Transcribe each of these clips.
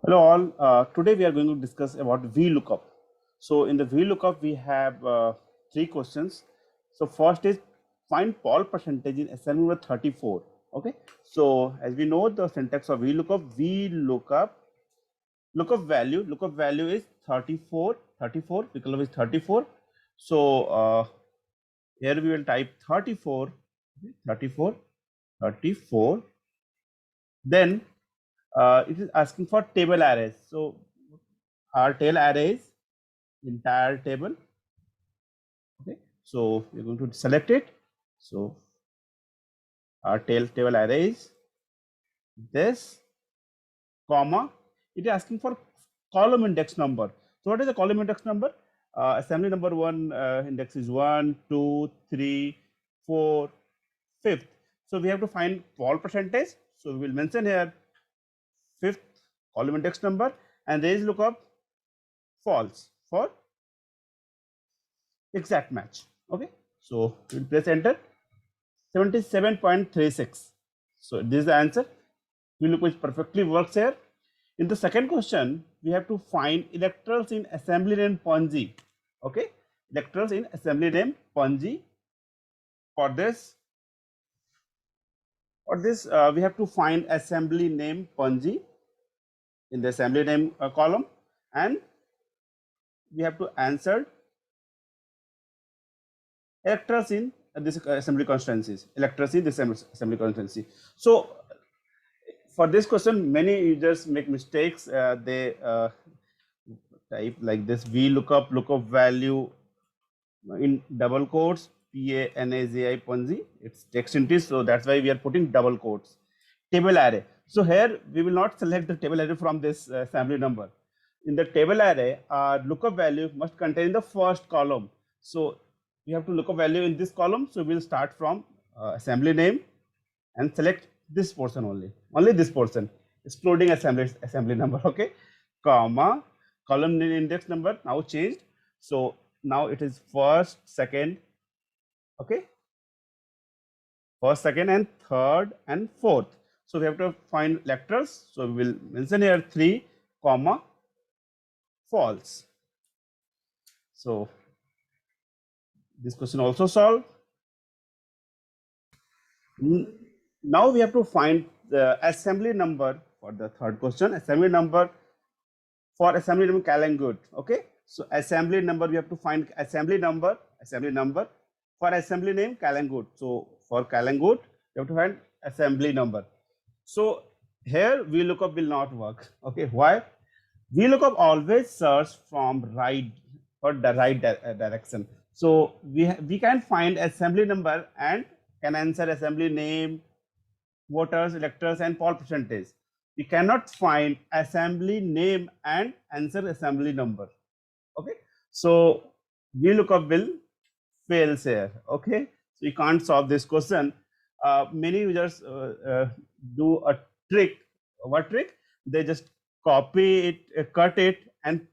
Hello all. Today we are going to discuss about Vlookup. So in the Vlookup we have three questions. So first is find Paul percentage in assembly number 34. Okay. So as we know the syntax of VLOOKUP, lookup value is 34. Because is 34. So here we will type 34, 34, 34. Then it is asking for table arrays. So our tail array is entire table. Okay, so we're going to select it. So our table array is this, comma. It is asking for column index number. So what is the column index number? Assembly number 1 index is 1, 2, 3, 4, 5th. So we have to find Paul percentage. So we will mention here 5th column index number and raise lookup false for exact match. Okay, so we'll press enter. 77.36. So this is the answer. VLOOKUP which perfectly works here. In the second question, we have to find electrons in assembly name Punji. Okay, electrons in assembly name Punji. For this, we have to find assembly name Punji in the assembly name column, and we have to answer electrons in this assembly constituencies. Electrons in this assembly constituency. So for this question, many users make mistakes. They type like this: VLOOKUP lookup value in double quotes, PANAZI Punji. It's text entry, so that's why we are putting double quotes. Table array. So here we will not select the table array from this assembly number. In the table array, our lookup value must contain the first column. So we have to look up value in this column. So we'll start from assembly name and select this portion only this portion, excluding assembly number. Okay, comma, column index number now changed. So now it is first, second. Okay, first, second, and third and fourth. So we have to find electrons. So we will mention here 3, comma, false. So this question also solved. Now we have to find the assembly number for the third question. Assembly number for assembly name Callangood. Okay, so assembly number, we have to find assembly number for assembly name Callangood. So for Callangood, you have to find assembly number. So here VLOOKUP will not work. Okay, why? VLOOKUP always search from right or the right direction. So we can find assembly number and can answer assembly name, voters, electors, and poll percentage. We cannot find assembly name and answer assembly number. Okay, so VLOOKUP will fail here. Okay, so you can't solve this question. Many users do a trick. What trick? They just copy it, cut it, and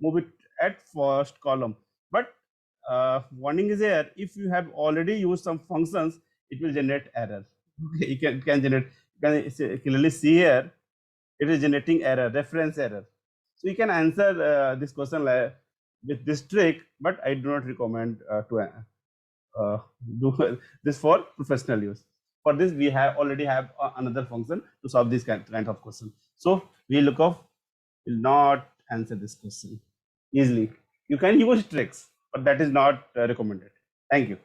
move it at first column. But warning is here: if you have already used some functions, it will generate error. Okay, you can generate. You can clearly see here it is generating error, reference error. So you can answer this question with this trick, but I do not recommend to do this for professional use. For this, we already have another function to solve this kind of question. So VLOOKUP will not answer this question easily. You can use tricks, but that is not recommended. Thank you.